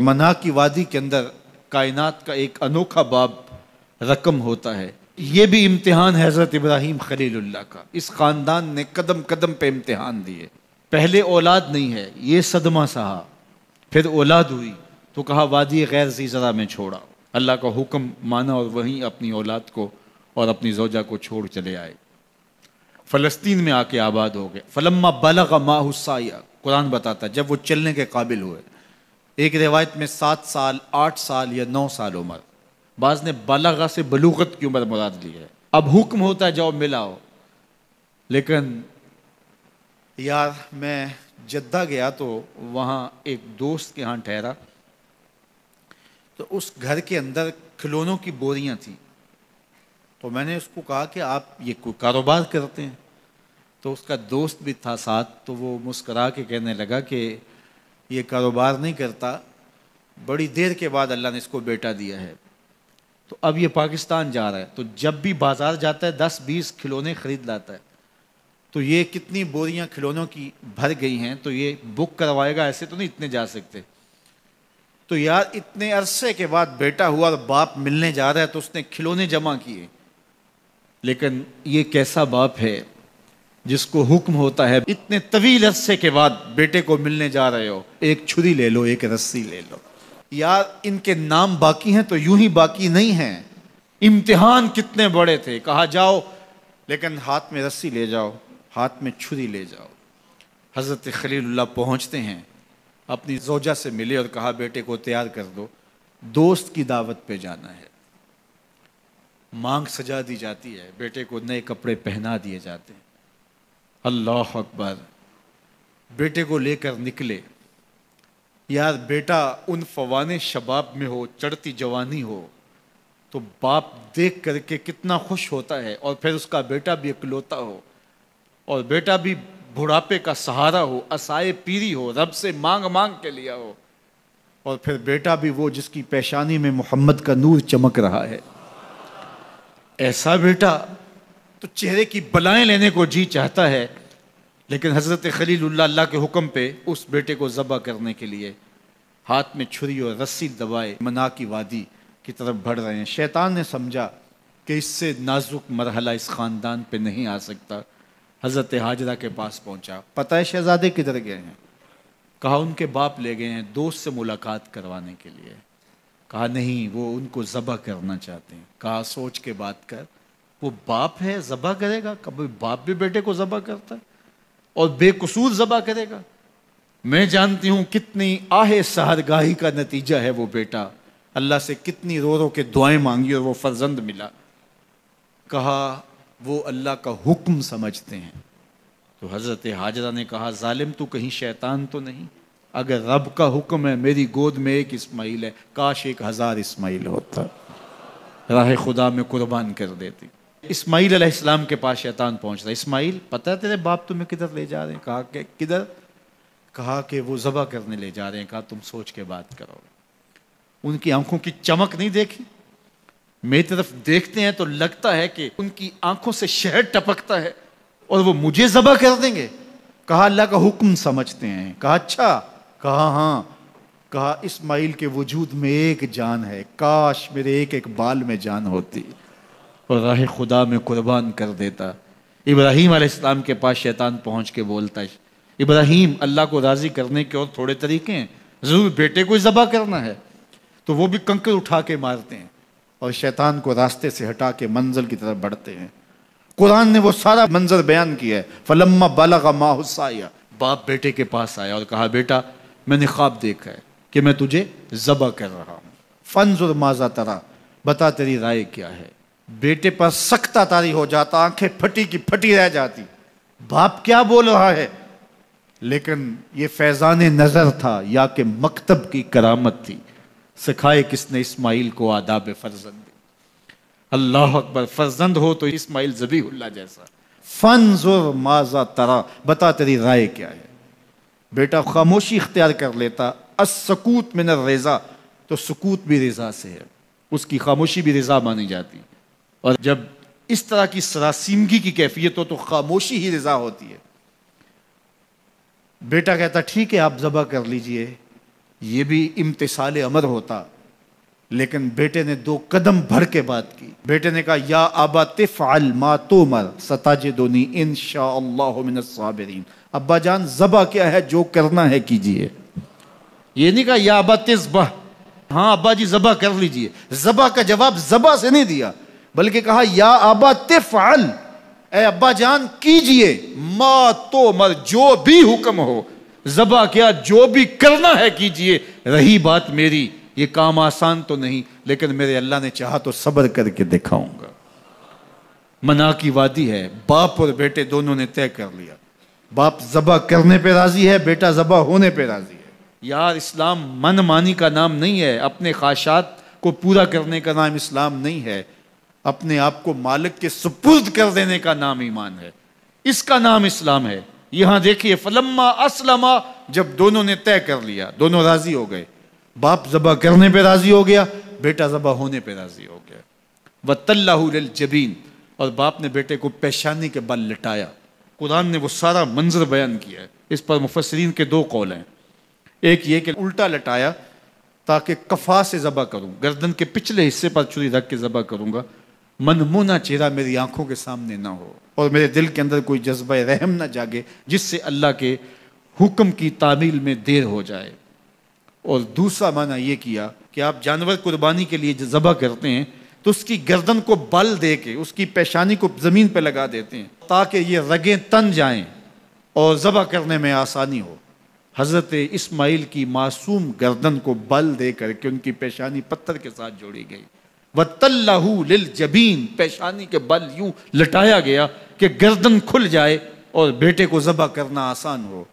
منا کی وادی کے اندر کائنات کا ایک انوکھا باب رقم ہوتا ہے. یہ بھی امتحان ہے حضرت ابراہیم خلیل اللہ کا. اس خاندان نے قدم قدم پہ امتحان دیے. پہلے اولاد نہیں ہے، یہ صدمہ سہا. پھر اولاد ہوئی تو کہا وادی غیر ذی زرع میں چھوڑا. اللہ کا حکم مانا اور وہیں اپنی اولاد کو اور اپنی زوجہ کو چھوڑ چلے آئے. فلسطین میں آ کے آباد ہو گئے. فلما بلغ ماہ السعی، قرآن بتاتا جب وہ چلنے کے قابل ہوئے. ایک روایت میں 7 سال 8 سال یا 9 سال عمر، بعض نے بلغہ سے بلوغت کی عمر مراد لی ہے. اب حکم ہوتا ہے جاؤ ملاؤ. لیکن یار میں جدہ گیا تو وہاں ایک دوست کے ہاں ٹھہرا، تو اس گھر کے اندر کھلونوں کی بوریاں تھیں. تو میں نے اس کو کہا کہ آپ یہ کوئی کاروبار کرتے ہیں؟ تو اس کا دوست بھی تھا ساتھ، تو وہ مسکرا کے کہنے لگا کہ یہ کاروبار نہیں کرتا، بڑی دیر کے بعد اللہ نے اس کو بیٹا دیا ہے. تو اب یہ پاکستان جا رہا ہے، تو جب بھی بازار جاتا ہے 10-20 کھلونے خرید لاتا ہے. تو یہ کتنی بوریاں کھلونوں کی بھر گئی ہیں، تو یہ بک کروائے گا، ایسے تو نہیں اتنے جا سکتے. تو یار اتنے عرصے کے بعد بیٹا ہوا اور باپ ملنے جا رہا ہے، تو اس نے کھلونے جمع کیے. لیکن یہ کیسا باپ ہے جس کو حکم ہوتا ہے اتنے طویل عرصے کے بعد بیٹے کو ملنے جا رہے ہو، ایک چھری لے لو، ایک رسی لے لو. یار ان کے نام باقی ہیں تو یوں ہی باقی نہیں ہیں. امتحان کتنے بڑے تھے. کہا جاؤ، لیکن ہاتھ میں رسی لے جاؤ، ہاتھ میں چھری لے جاؤ. حضرت خلیل اللہ پہنچتے ہیں، اپنی زوجہ سے ملے اور کہا بیٹے کو تیار کر دو، دوست کی دعوت پہ جانا ہے. مانگ سجا دی جاتی ہے، بیٹے کو نئے کپڑے پہنا دیے جاتے ہیں. اللہ اکبر. بیٹے کو لے کر نکلے. یار بیٹا ان فوان شباب میں ہو، چڑھتی جوانی ہو، تو باپ دیکھ کر کے کتنا خوش ہوتا ہے. اور پھر اس کا بیٹا بھی اکلوتا ہو، اور بیٹا بھی بڑھاپے کا سہارا ہو، عصائے پیری ہو، رب سے مانگ مانگ کے لیا ہو. اور پھر بیٹا بھی وہ جس کی پیشانی میں محمد کا نور چمک رہا ہے. ایسا بیٹا تو چہرے کی بلائیں لینے کو جی چاہتا ہے. لیکن حضرت خلیل اللہ اللہ کے حکم پہ اس بیٹے کو ذبح کرنے کے لیے ہاتھ میں چھری اور رسی دبائے منا کی وادی کی طرف بڑھ رہے ہیں. شیطان نے سمجھا کہ اس سے نازک مرحلہ اس خاندان پہ نہیں آ سکتا. حضرت حاجرہ کے پاس پہنچا. پتہ ہے شہزادے کدھر گئے ہیں؟ کہا ان کے باپ لے گئے ہیں دوست سے ملاقات کروانے کے لیے. کہا نہیں، وہ ان کو ذبح کرنا چاہتے ہیں. کہا سوچ کے بات کر، وہ باپ ہے ذبح کرے گا؟ کبھی باپ بھی بیٹے کو ذبح کرتا ہے اور بے قصور ذبح کرے گا؟ میں جانتی ہوں کتنی آہ سحرگاہی کا نتیجہ ہے وہ بیٹا. اللہ سے کتنی رو رو کے دعائیں مانگی اور وہ فرزند ملا. کہا وہ اللہ کا حکم سمجھتے ہیں. تو حضرت حاجرہ نے کہا ظالم تو کہیں شیطان تو نہیں؟ اگر رب کا حکم ہے، میری گود میں ایک اسماعیل ہے، کاش 1000 اسماعیل ہوتا، راہ خدا میں قربان کر دیتی. اسماعیل علیہ السلام کے پاس شیطان پہنچ رہا. اسماعیل پتہ ہے تیرے باپ تمہیں کدھر لے جا رہے ہیں؟ کہا کہ کدھر؟ کہا کہ وہ ذبح کرنے لے جا رہے ہیں. کہا تم سوچ کے بات کرو. ان کی آنکھوں کی چمک نہیں دیکھی؟ میری طرف دیکھتے ہیں تو لگتا ہے کہ ان کی آنکھوں سے شہد ٹپکتا ہے اور وہ مجھے ذبح کر دیں گے. کہا اللہ کا حکم سمجھتے ہیں. کہا اچھا. کہا ہاں. کہا اسماعیل کے وجود میں ایک جان ہے، کاش میرے ایک ایک بال میں جان ہوتی اور راہ خدا میں قربان کر دیتا. ابراہیم علیہ السلام کے پاس شیطان پہنچ کے بولتا ہے ابراہیم اللہ کو راضی کرنے کے اور تھوڑے طریقے ہیں، ضرور بیٹے کو ذبح کرنا ہے. تو وہ بھی کنکر اٹھا کے مارتے ہیں اور شیطان کو راستے سے ہٹا کے منزل کی طرف بڑھتے ہیں. قرآن نے وہ سارا منظر بیان کیا ہے. فلما بلغ ماہ السعی، باپ بیٹے کے پاس آیا اور کہا بیٹا میں نے خواب دیکھا ہے کہ میں تجھے ذبح کر رہا ہوں. فانظر ماذا تری، بتا تیری رائے کیا ہے. بیٹے پر سکتہ طاری ہو جاتا، آنکھیں پھٹی کی پھٹی رہ جاتی. باپ کیا بول رہا ہے؟ لیکن یہ فیضان نظر تھا یا کہ مکتب کی کرامت تھی. سکھائے کس نے اسماعیل کو آداب فرزند. اللہ اکبر. فرزند ہو تو اسماعیل ذبیح اللہ جیسا. فانظر ماذا تری، بتا تیری رائے کیا ہے. بیٹا خاموشی اختیار کر لیتا. السکوت من الرضا، تو سکوت بھی رضا سے ہے، اس کی خاموشی بھی رضا مانی جاتی. اور جب اس طرح کی سراسیمگی کی کیفیت ہو تو خاموشی ہی رضا ہوتی ہے. بیٹا کہتا ٹھیک ہے آپ ذبح کر لیجئے، یہ بھی امتثال امر ہوتا، لیکن بیٹے نے 2 قدم بھر کے بات کی۔ بیٹے نے کہا یا ابا تفعل ما تؤمر ستجدنی ان شاء اللہ من الصابرین۔ ابا جان ذبح کیا ہے، جو کرنا ہے کیجئے۔ یہ نہیں کہا یا ابا تذبح، ہاں ابا جی ذبح کر لیجئے۔ ذبح کا جواب ذبح سے نہیں دیا، بلکہ کہا یا ابا تفعل، اے ابا جان کیجئے، ما تؤمر، جو بھی حکم ہو۔ ذبح کیا، جو بھی کرنا ہے کیجئے۔ رہی بات میری، یہ کام آسان تو نہیں، لیکن میرے اللہ نے چاہا تو صبر کر کے دکھاؤں گا۔ منا کی وادی ہے، باپ اور بیٹے دونوں نے طے کر لیا۔ باپ ذبح کرنے پہ راضی ہے، بیٹا ذبح ہونے پہ راضی ہے۔ یار اسلام من مانی کا نام نہیں ہے، اپنے خواہشات کو پورا کرنے کا نام اسلام نہیں ہے، اپنے آپ کو مالک کے سپرد کر دینے کا نام ایمان ہے، اس کا نام اسلام ہے۔ یہاں دیکھیے فلما اسلما، جب دونوں نے طے کر لیا، دونوں راضی ہو گئے، باپ ذبح کرنے پہ راضی ہو گیا، بیٹا ذبح ہونے پہ راضی ہو گیا۔ وَتَلَّهُ لِلْجَبِينِ، اور باپ نے بیٹے کو پیشانی کے بل لٹایا۔ قرآن نے وہ سارا منظر بیان کیا ہے، اس پر مفسرین کے 2 قول ہیں۔ ایک یہ کہ الٹا لٹایا تاکہ کفا سے ذبح کروں، گردن کے پچھلے حصے پر چھری رکھ کے ذبح کروں گا، منمونہ چہرہ میری آنکھوں کے سامنے نہ ہو، اور میرے دل کے اندر کوئی جذبہ رحم نہ جاگے جس سے اللہ کے حکم کی تعمیل میں دیر ہو جائے۔ اور دوسرا معنی یہ کیا کہ آپ جانور قربانی کے لیے ذبح کرتے ہیں تو اس کی گردن کو بل دے کے اس کی پیشانی کو زمین پہ لگا دیتے ہیں تاکہ یہ رگیں تن جائیں اور ذبح کرنے میں آسانی ہو۔ حضرت اسماعیل کی معصوم گردن کو بل دے کر کے ان کی پیشانی پتھر کے ساتھ جوڑی گئی۔ وَتَلَّهُ لِلْجَبِينِ، پیشانی کے بل یوں لٹایا گیا کہ گردن کھل جائے اور بیٹے کو ذبح کرنا آسان ہو۔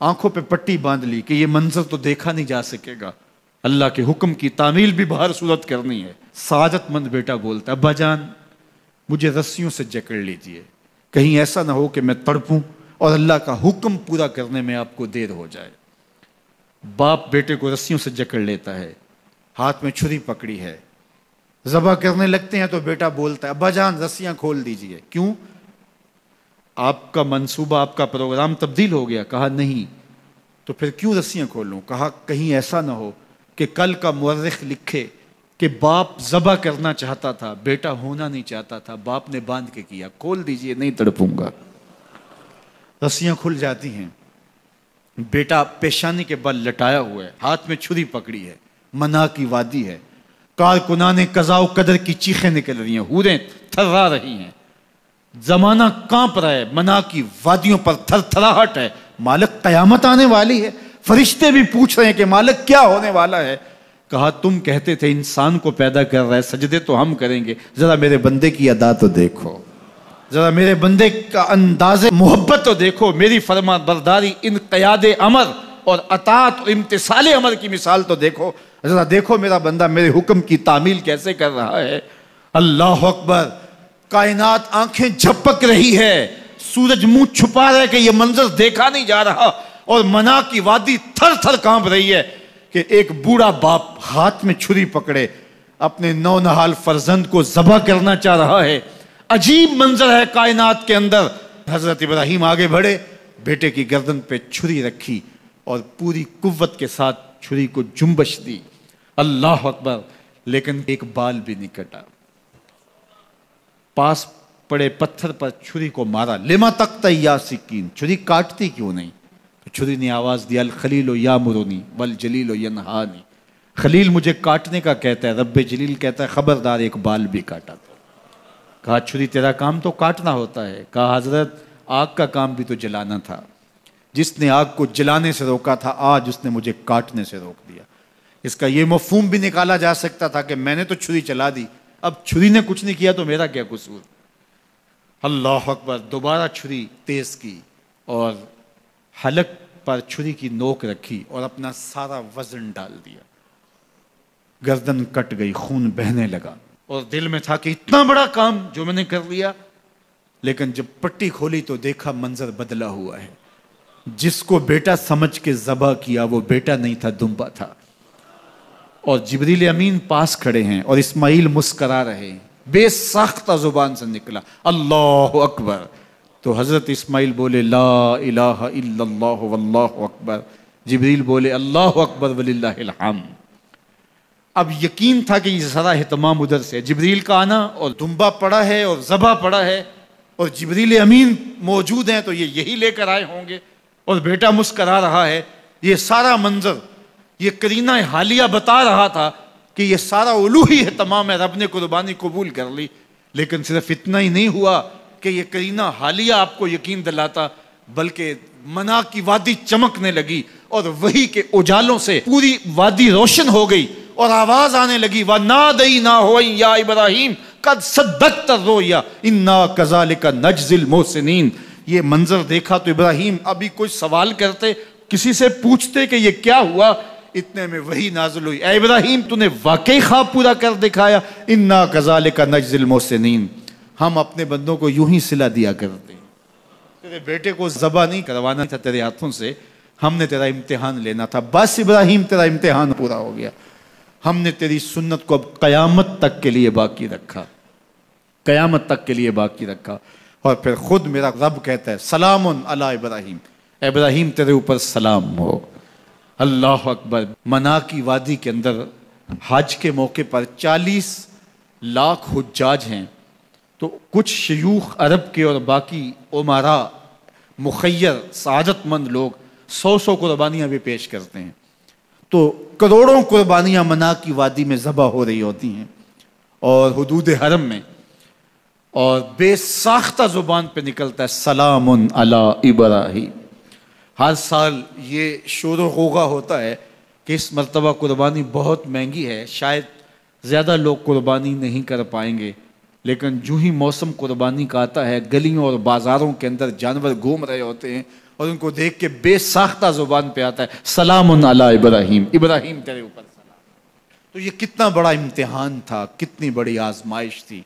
آنکھوں پہ پٹی باندھ لی کہ یہ منظر تو دیکھا نہیں جا سکے گا، اللہ کے حکم کی تعمیل بھی بہر صورت کرنی ہے۔ سعادت مند بیٹا بولتا ابا جان مجھے رسیوں سے جکڑ لیجئے، کہیں ایسا نہ ہو کہ میں تڑپوں اور اللہ کا حکم پورا کرنے میں آپ کو دیر ہو جائے۔ باپ بیٹے کو رسیوں سے جکڑ لیتا ہے، ہاتھ میں چھری پکڑی ہے، ذبح کرنے لگتے ہیں تو بیٹا بولتا ہے ابا جان رسیاں کھول دیجئے۔ کیوں؟ آپ کا منصوبہ، آپ کا پروگرام تبدیل ہو گیا؟ کہا نہیں۔ تو پھر کیوں رسیاں کھولوں؟ کہا کہیں ایسا نہ ہو کہ کل کا مورخ لکھے کہ باپ ذبح کرنا چاہتا تھا، بیٹا ہونا نہیں چاہتا تھا، باپ نے باندھ کے کیا۔ کھول دیجئے، نہیں تڑپوں گا۔ رسیاں کھل جاتی ہیں، بیٹا پیشانی کے بل لٹایا ہوا ہے، ہاتھ میں چھری پکڑی ہے، منا کی وادی ہے، کارکنان قضاء و قدر کی چیخیں نکل رہی ہیں، حوریں تھرا رہی ہیں، زمانہ کانپ رہا ہے، منا کی وادیوں پر تھر تھراہٹ ہے، مالک قیامت آنے والی ہے، فرشتے بھی پوچھ رہے ہیں کہ مالک کیا ہونے والا ہے۔ کہا تم کہتے تھے انسان کو پیدا کر رہا ہے، سجدے تو ہم کریں گے، ذرا میرے بندے کی ادا تو دیکھو، ذرا میرے بندے کا انداز محبت تو دیکھو، میری فرما برداری، انقیاد امر اور اطاعت اور امتثال امر کی مثال تو دیکھو، ذرا دیکھو میرا بندہ میرے حکم کی تعمیل کیسے کر رہا ہے۔ اللہ اکبر، کائنات آنکھیں جھپک رہی ہے، سورج منہ چھپا رہا ہے کہ یہ منظر دیکھا نہیں جا رہا، اور منا کی وادی تھر تھر کانپ رہی ہے کہ ایک بوڑھا باپ ہاتھ میں چھری پکڑے اپنے نونہال فرزند کو ذبح کرنا چاہ رہا ہے۔ عجیب منظر ہے کائنات کے اندر۔ حضرت ابراہیم آگے بڑھے، بیٹے کی گردن پہ چھری رکھی اور پوری قوت کے ساتھ چھری کو جنبش دی۔ اللہ اکبر، لیکن ایک بال بھی نہیں کٹا۔ پاس پڑے پتھر پر چھری کو مارا، لما تقطع یا سکین، چھری کاٹتی کیوں نہیں؟ تو چھری نے آواز دیا الخلیل یامرنی والجلیل ینہانی، خلیل مجھے کاٹنے کا کہتا ہے، رب جلیل کہتا ہے خبردار ایک بال بھی کاٹا تھا۔ کہا چھری تیرا کام تو کاٹنا ہوتا ہے۔ کہا حضرت آگ کا کام بھی تو جلانا تھا، جس نے آگ کو جلانے سے روکا تھا آج اس نے مجھے کاٹنے سے روک دیا۔ اس کا یہ مفہوم بھی نکالا جا سکتا تھا کہ میں نے تو چھری چلا دی، اب چھری نے کچھ نہیں کیا تو میرا کیا قصور۔ اللہ اکبر، دوبارہ چھری تیز کی اور حلق پر چھری کی نوک رکھی اور اپنا سارا وزن ڈال دیا، گردن کٹ گئی، خون بہنے لگا، اور دل میں تھا کہ اتنا بڑا کام جو میں نے کر لیا۔ لیکن جب پٹی کھولی تو دیکھا منظر بدلا ہوا ہے، جس کو بیٹا سمجھ کے ذبح کیا وہ بیٹا نہیں تھا، دمبا تھا، اور جبریل امین پاس کھڑے ہیں اور اسماعیل مسکرا رہے ہیں، بے ساختہ زبان سے نکلا اللہ اکبر۔ تو حضرت اسماعیل بولے لا الہ الا اللہ واللہ اکبر، جبریل بولے اللہ اکبر وللہ الحمد۔ اب یقین تھا کہ یہ سارا اہتمام ادھر سے، جبریل کا آنا اور دمبا پڑا ہے اور ذبح پڑا ہے اور جبریل امین موجود ہیں تو یہ یہی لے کر آئے ہوں گے، اور بیٹا مسکرا رہا ہے۔ یہ سارا منظر، یہ قرینہ حالیہ بتا رہا تھا کہ یہ سارا الوہی اہتمام ہے، رب نے قربانی قبول کر لی۔ لیکن صرف اتنا ہی نہیں ہوا کہ یہ قرینہ حالیہ آپ کو یقین دلاتا، بلکہ منا کی وادی چمکنے لگی اور وحی کے اجالوں سے پوری وادی روشن ہو گئی، اور آواز آنے لگی وَنَادَيْنَاهُ أَن يَا إِبْرَاهِيمُ قَدْ صَدَّقْتَ الرُّؤْيَا إِنَّا كَذَلِكَ نَجْزِي الْمُحْسِنِينَ۔ یہ منظر دیکھا تو ابراہیم ابھی کوئی سوال کرتے، کسی سے پوچھتے کہ یہ کیا ہوا، اتنے میں وحی نازل ہوئی، اے ابراہیم تو نے واقعی خواب پورا کر دکھایا، اِنَّا كَذَلِكَ نَجْزِي الْمُحْسِنِينَ، ہم اپنے بندوں کو یوں ہی صلہ دیا کرتے۔ تیرے بیٹے کو ذبح نہیں کروانا تھا تیرے ہاتھوں سے، ہم نے تیرا امتحان لینا تھا، بس ابراہیم تیرا امتحان پورا ہو گیا۔ ہم نے تیری سنت کو اب قیامت تک کے لیے باقی رکھا، قیامت تک کے لیے باقی رکھا۔ اور پھر خود میرا رب کہتا ہے سلام علی ابراہیم، اے ابراہیم تیرے اوپر سلام ہو۔ اللہ اکبر۔ منا کی وادی کے اندر حج کے موقع پر 40 لاکھ حجاج ہیں، تو کچھ شیوخ عرب کے اور باقی عمرا مخیر سعادت مند لوگ 100 قربانیاں بھی پیش کرتے ہیں، تو کروڑوں قربانیاں منا کی وادی میں ذبح ہو رہی ہوتی ہیں اور حدود حرم میں، اور بے ساختہ زبان پہ نکلتا ہے سلام علی ابراہیم۔ ہر سال یہ شور و غوغا ہوتا ہے کہ اس مرتبہ قربانی بہت مہنگی ہے، شاید زیادہ لوگ قربانی نہیں کر پائیں گے، لیکن جو ہی موسم قربانی کا آتا ہے گلیوں اور بازاروں کے اندر جانور گھوم رہے ہوتے ہیں اور ان کو دیکھ کے بے ساختہ زبان پہ آتا ہے سلام علی ابراہیم، ابراہیم تیرے اوپر سلام۔ تو یہ کتنا بڑا امتحان تھا، کتنی بڑی آزمائش تھی،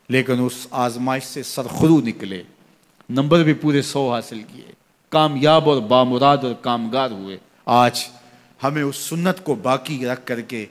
لیکن اس آزمائش سے سرخرو نکلے، نمبر بھی پورے 100 حاصل کیے، کامیاب اور بامراد اور کامگار ہوئے۔ آج ہمیں اس سنت کو باقی رکھ کر کے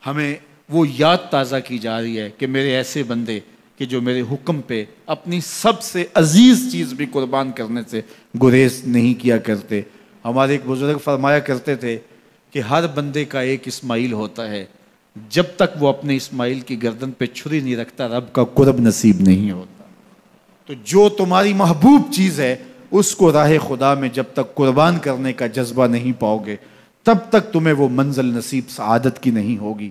ہمیں وہ یاد تازہ کی جا رہی ہے کہ میرے ایسے بندے کہ جو میرے حکم پہ اپنی سب سے عزیز چیز بھی قربان کرنے سے گریز نہیں کیا کرتے۔ ہمارے ایک بزرگ فرمایا کرتے تھے کہ ہر بندے کا ایک اسماعیل ہوتا ہے، جب تک وہ اپنے اسماعیل کی گردن پہ چھری نہیں رکھتا رب کا قرب نصیب نہیں ہوتا۔ تو جو تمہاری محبوب چیز ہے اس کو راہ خدا میں جب تک قربان کرنے کا جذبہ نہیں پاؤ گے، تب تک تمہیں وہ منزل نصیب سعادت کی نہیں ہوگی۔